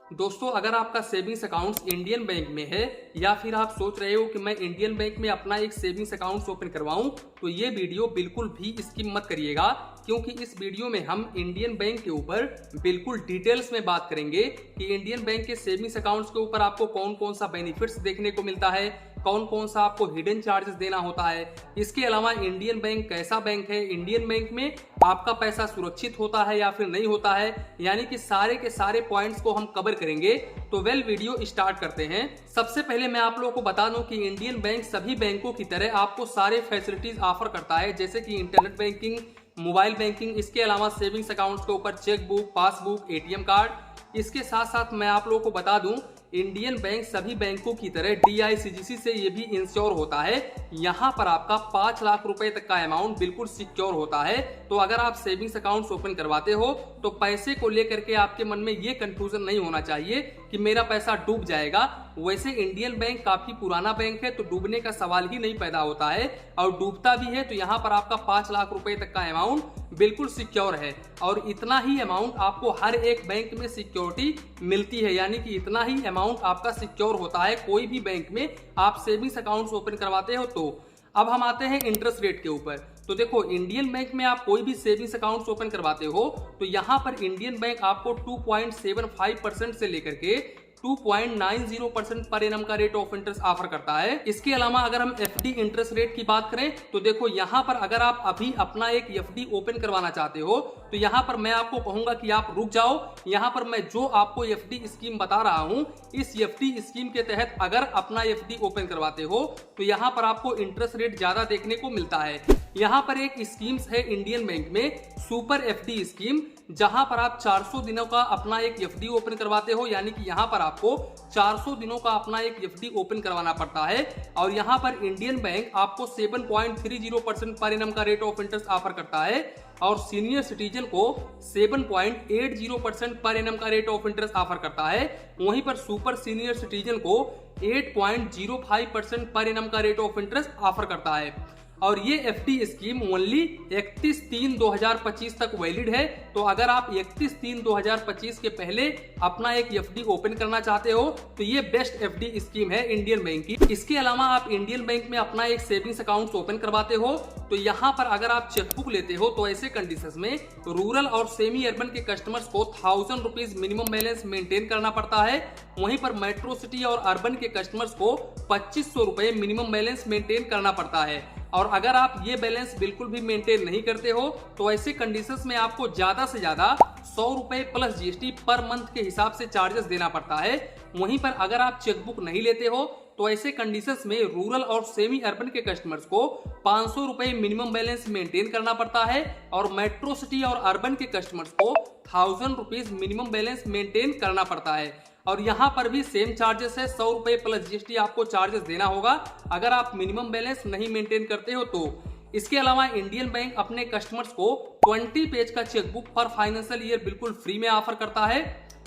दोस्तों, अगर आपका सेविंग्स अकाउंट इंडियन बैंक में है या फिर आप सोच रहे हो कि मैं इंडियन बैंक में अपना एक सेविंग्स अकाउंट ओपन करवाऊं, तो ये वीडियो बिल्कुल भी स्किप मत करिएगा, क्योंकि इस वीडियो में हम इंडियन बैंक के ऊपर बिल्कुल डिटेल्स में बात करेंगे कि इंडियन बैंक के सेविंग्स अकाउंट्स के ऊपर आपको कौन कौन सा बेनिफिट्स देखने को मिलता है, कौन कौन सा आपको हिडन चार्जेस देना होता है। इसके अलावा इंडियन बैंक कैसा बैंक है, इंडियन बैंक में आपका पैसा सुरक्षित होता है या फिर नहीं होता है, यानी कि सारे के सारे पॉइंट्स को हम कवर करेंगे। तो वीडियो स्टार्ट करते हैं। सबसे पहले मैं आप लोगों को बता दूं कि इंडियन बैंक सभी बैंकों की तरह आपको सारे फैसिलिटीज ऑफर करता है, जैसे कि इंटरनेट बैंकिंग, मोबाइल बैंकिंग, इसके अलावा सेविंग्स अकाउंट्स के ऊपर cheque book, passbook, ATM card. इसके साथ साथ मैं आप लोगों को बता दूं इंडियन बैंक सभी बैंकों की तरह DICGC से ये भी इंश्योर होता है। यहाँ पर आपका 5 लाख रुपए तक का अमाउंट बिल्कुल सिक्योर होता है। तो अगर आप सेविंग्स अकाउंट ओपन करवाते हो तो पैसे को लेकर के आपके मन में ये कंफ्यूजन नहीं होना चाहिए कि मेरा पैसा डूब जाएगा। वैसे इंडियन बैंक काफी पुराना बैंक है, तो डूबने का सवाल ही नहीं पैदा होता है, और डूबता भी है तो यहाँ पर आपका 5 लाख रुपए तक का अमाउंट बिल्कुल सिक्योर है। और इतना ही अमाउंट आपको हर एक बैंक में सिक्योरिटी मिलती है, यानी कि इतना ही अमाउंट आपका सिक्योर होता है कोई भी बैंक में आप सेविंग्स अकाउंट ओपन करवाते हो। तो अब हम आते हैं इंटरेस्ट रेट के ऊपर। तो देखो, इंडियन बैंक में आप कोई भी सेविंग्स अकाउंट ओपन करवाते हो तो यहाँ पर इंडियन बैंक आपको 2.75% से लेकर के 2.90% पर एनम का रेट ऑफ इंटरेस्ट ऑफर करता है। इसके अलावा अगर हम FD इंटरेस्ट रेट की बात करें तो देखो, यहाँ पर अगर आप अभी अपना एक FD ओपन करवाना चाहते हो तो यहाँ पर मैं आपको कहूंगा कि आप रुक जाओ। यहाँ पर मैं जो आपको FD स्कीम बता रहा हूँ, इस FD स्कीम के तहत अगर अपना FD ओपन करवाते हो तो यहाँ पर आपको इंटरेस्ट रेट ज्यादा देखने को मिलता है। यहाँ पर एक स्कीम्स है इंडियन बैंक में, सुपर FD स्कीम, जहां पर आप 400 दिनों का अपना एक FD ओपन करवाते हो, यानी कि यहाँ पर आपको 400 दिनों का अपना एक FD ओपन करवाना पड़ता है। और यहाँ पर इंडियन बैंक आपको 7.30% पर एनम का रेट ऑफ इंटरेस्ट ऑफर करता है, और सीनियर सिटीजन को 7.80% पर एनम का रेट ऑफ इंटरेस्ट ऑफर करता है। वहीं पर सुपर सीनियर सिटीजन को 8.05% पर एनम का रेट ऑफ इंटरेस्ट ऑफर करता है। और ये FD स्कीम ओनली 31/3/2025 तक वैलिड है। तो अगर आप 31/3/2025 के पहले अपना एक FD ओपन करना चाहते हो तो ये बेस्ट FD स्कीम है इंडियन बैंक की। इसके अलावा आप इंडियन बैंक में अपना एक सेविंग्स अकाउंट ओपन करवाते हो तो यहाँ पर अगर आप चेकबुक लेते हो तो ऐसे कंडीशंस में रूरल और सेमी अर्बन के कस्टमर्स को 1000 रुपीज मिनिमम बैलेंस मेंटेन करना पड़ता है। वहीं पर मेट्रो सिटी और अर्बन के कस्टमर्स को 2500 रुपए मिनिमम बैलेंस मेंटेन करना पड़ता है। और अगर आप ये बैलेंस बिल्कुल भी मेंटेन नहीं करते हो तो ऐसे कंडीशंस में आपको ज्यादा से ज्यादा 100 रुपए प्लस GST पर मंथ के हिसाब से चार्जेस देना पड़ता है। वहीं पर अगर आप चेकबुक नहीं लेते हो तो ऐसे कंडीशंस में रूरल और सेमी अर्बन के कस्टमर्स को 500 रुपए मिनिमम बैलेंस मेंटेन करना पड़ता है, और मेट्रो सिटी और अर्बन के कस्टमर्स को 1000 रुपीज मिनिमम बैलेंस मेंटेन करना पड़ता है। और यहाँ पर भी सेम चार्जेस है, 100 रुपए प्लस GST आपको चार्जेस देना होगा अगर आप मिनिमम बैलेंस नहीं मेंटेन करते हो तो। इसके अलावा इंडियन बैंक अपने कस्टमर्स को 20 पेज का चेकबुक पर फाइनेंशियल ईयर बिल्कुल फ्री में ऑफर करता है।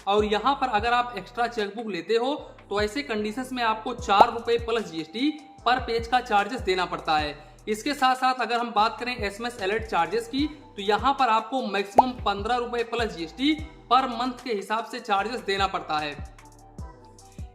और यहाँ पर अगर आप एक्स्ट्रा चेकबुक लेते हो तो ऐसे कंडीशंस में आपको 4 रुपए प्लस GST पर पेज का चार्जेस देना पड़ता है। इसके साथ साथ अगर हम बात करें SMS अलर्ट चार्जेस की तो यहाँ पर आपको मैक्सिमम 15 रुपए प्लस GST पर मंथ के हिसाब से चार्जेस देना पड़ता है।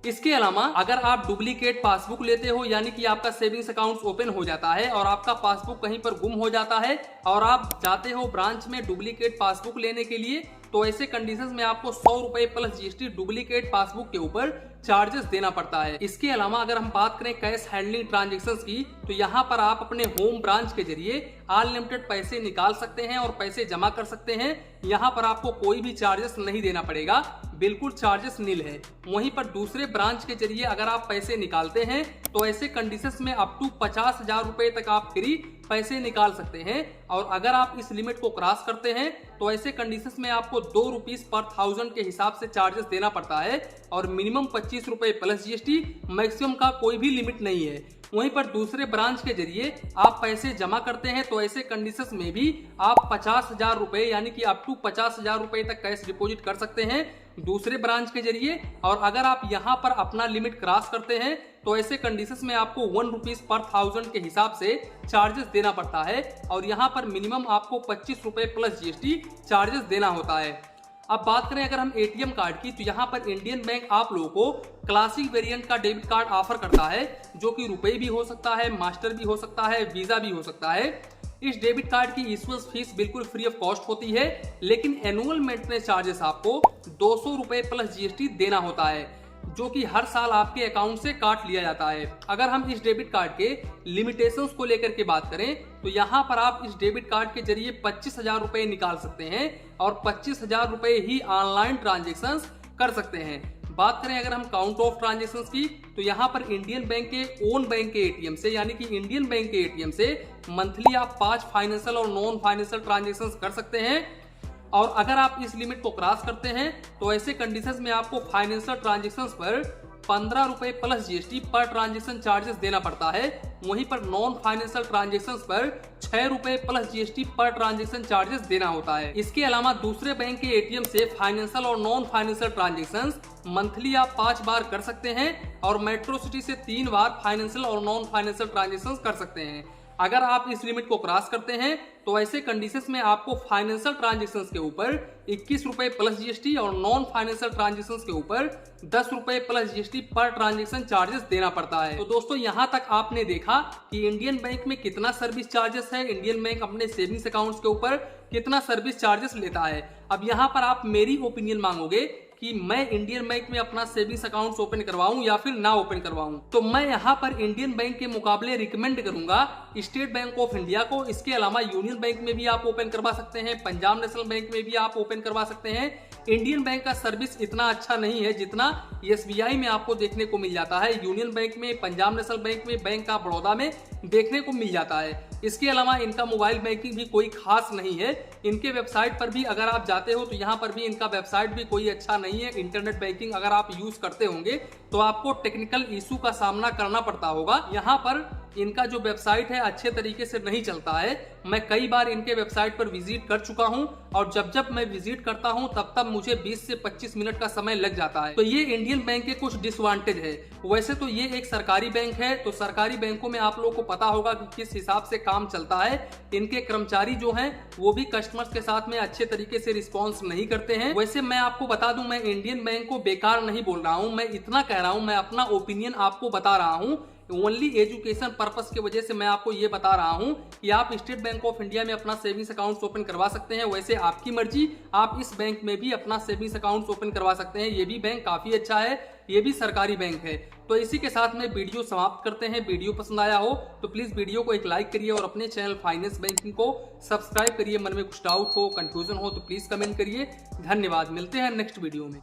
इसके अलावा अगर आप डुप्लीकेट पासबुक लेते हो, यानी कि आपका सेविंग्स अकाउंट ओपन हो जाता है और आपका पासबुक कहीं पर गुम हो जाता है और आप जाते हो ब्रांच में डुप्लीकेट पासबुक लेने के लिए, तो ऐसे कंडीशंस में आपको 100 रुपए प्लस GST डुप्लीकेट पासबुक के ऊपर चार्जेस देना पड़ता है। इसके अलावा अगर हम बात करें कैश हैंडलिंग ट्रांजैक्शंस की तो यहाँ पर आप अपने होम ब्रांच के जरिए अनलिमिटेड पैसे निकाल सकते हैं और पैसे जमा कर सकते हैं। यहाँ पर आपको कोई भी चार्जेस नहीं देना पड़ेगा, बिल्कुल चार्जेस नील है। वहीं पर दूसरे ब्रांच के जरिए अगर आप पैसे निकालते हैं तो ऐसे कंडीशंस में अप टू 50,000 रुपए तक आप फ्री पैसे निकाल सकते हैं। और अगर आप इस लिमिट को क्रॉस करते हैं तो ऐसे कंडीशंस में आपको 2 रुपीज पर 1000 के हिसाब से चार्जेस देना पड़ता है, और मिनिमम 25 रुपए प्लस GST, मैक्सिमम का कोई भी लिमिट नहीं है। वहीं पर दूसरे ब्रांच के जरिए आप पैसे जमा करते हैं तो ऐसे कंडीशंस में भी आप 50,000 रुपए यानी कि अप टू 50,000 रुपए तक कैश डिपॉजिट कर सकते हैं दूसरे ब्रांच के जरिए। और अगर आप यहां पर अपना लिमिट क्रॉस करते हैं तो ऐसे कंडीशंस में आपको 1 रुपीज पर 1000 के हिसाब से चार्जेस देना पड़ता है, और यहाँ पर मिनिमम आपको 25 रुपए प्लस GST चार्जेस देना होता है। अब बात करें अगर हम एटीएम कार्ड की, तो यहाँ पर इंडियन बैंक आप लोगों को क्लासिक वेरिएंट का डेबिट कार्ड ऑफर करता है, जो कि रुपए भी हो सकता है, मास्टर भी हो सकता है, वीजा भी हो सकता है। इस डेबिट कार्ड की इशुएंस फीस बिल्कुल फ्री ऑफ कॉस्ट होती है, लेकिन एनुअल मेंटेनेंस चार्जेस आपको 200 रुपए प्लस जीएसटी देना होता है, जो कि हर साल आपके अकाउंट से काट लिया जाता है। अगर हम इस डेबिट कार्ड के लिमिटेशंस को लेकर के बात करें, तो यहाँ पर आप इस डेबिट कार्ड के जरिए 25,000 रुपए निकाल सकते हैं और 25,000 रुपए ही ऑनलाइन ट्रांजेक्शन कर सकते हैं। बात करें अगर हम काउंट ऑफ ट्रांजेक्शंस की, तो यहाँ पर इंडियन बैंक के ओन बैंक के एटीएम से, यानी कि इंडियन बैंक के एटीएम से मंथली आप 5 फाइनेंशियल और नॉन फाइनेंशियल ट्रांजेक्शंस कर सकते हैं। और अगर आप इस लिमिट को क्रॉस करते हैं, तो ऐसे कंडीशंस में आपको फाइनेंशियल ट्रांजेक्शंस पर 15 रुपए plus GST per transaction charges देना पड़ता है। वहीं पर नॉन फाइनेंशियल ट्रांजेक्शंस पर 6 रुपए plus GST per transaction charges देना होता है। इसके अलावा दूसरे बैंक के एटीएम से फाइनेंशियल और नॉन फाइनेंशियल ट्रांजेक्शंस मंथली आप 5 बार कर सकते हैं और मेट्रो सिटी से 3 बार फाइनेंशियल और नॉन फाइनेंशियल ट्रांजेक्शंस कर सकते हैं। अगर आप इस लिमिट को क्रॉस करते हैं, तो ऐसे कंडीशंस में आपको फाइनेंशियल ट्रांजेक्शंस के ऊपर 21 रुपए प्लस जीएसटी और नॉन फाइनेंशियल ट्रांजेक्शंस के ऊपर 10 रुपए plus GST per transaction charges देना पड़ता है। तो दोस्तों, यहाँ तक आपने देखा कि इंडियन बैंक में कितना सर्विस चार्जेस है, इंडियन बैंक अपने सेविंग्स अकाउंट्स के ऊपर कितना सर्विस चार्जेस लेता है। अब यहाँ पर आप मेरी ओपिनियन मांगोगे कि मैं इंडियन बैंक में अपना सेविंग्स अकाउंट ओपन करवाऊं या फिर ना ओपन करवाऊं, तो मैं यहाँ पर इंडियन बैंक के मुकाबले रिकमेंड करूंगा स्टेट बैंक ऑफ इंडिया को। इसके अलावा यूनियन बैंक में भी आप ओपन करवा सकते हैं, पंजाब नेशनल बैंक में भी आप ओपन करवा सकते हैं। इंडियन बैंक का सर्विस इतना अच्छा नहीं है जितना एसबीआई में आपको देखने को मिल जाता है, यूनियन बैंक में, पंजाब नेशनल बैंक में, बैंक ऑफ बड़ौदा में देखने को मिल जाता है। इसके अलावा इनका मोबाइल बैंकिंग भी कोई खास नहीं है। इनके वेबसाइट पर भी अगर आप जाते हो, तो यहाँ पर भी इनका वेबसाइट भी कोई अच्छा नहीं है। इंटरनेट बैंकिंग अगर आप यूज करते होंगे, तो आपको टेक्निकल इशू का सामना करना पड़ता होगा। यहाँ पर इनका जो वेबसाइट है अच्छे तरीके से नहीं चलता है। मैं कई बार इनके वेबसाइट पर विजिट कर चुका हूं, और जब जब मैं विजिट करता हूं, तब तब मुझे 20 से 25 मिनट का समय लग जाता है। तो ये इंडियन बैंक के कुछ डिसएडवांटेज है। वैसे तो ये एक सरकारी बैंक है, तो सरकारी बैंकों में आप लोगों को पता होगा कि किस हिसाब से काम चलता है। इनके कर्मचारी जो हैं, वो भी कस्टमर्स के साथ में अच्छे तरीके से रिस्पॉन्स नहीं करते हैं। वैसे मैं आपको बता दूं, मैं इंडियन बैंक को बेकार नहीं बोल रहा हूं, मैं इतना कह रहा हूं, मैं अपना ओपिनियन आपको बता रहा हूं। ओनली एजुकेशन पर्पस की वजह से मैं आपको ये बता रहा हूं कि आप स्टेट बैंक ऑफ इंडिया में अपना सेविंग्स अकाउंट ओपन करवा सकते हैं। वैसे आपकी मर्जी, आप इस बैंक में भी अपना सेविंग्स अकाउंट ओपन करवा सकते हैं। ये भी बैंक काफी अच्छा है, ये भी सरकारी बैंक है। तो इसी के साथ में वीडियो समाप्त करते हैं। वीडियो पसंद आया हो तो प्लीज वीडियो को एक लाइक करिए और अपने चैनल फाइनेंस बैंकिंग को सब्सक्राइब करिए। मन में कुछ डाउट हो, कंफ्यूजन हो तो प्लीज कमेंट करिए। धन्यवाद, मिलते हैं नेक्स्ट वीडियो में।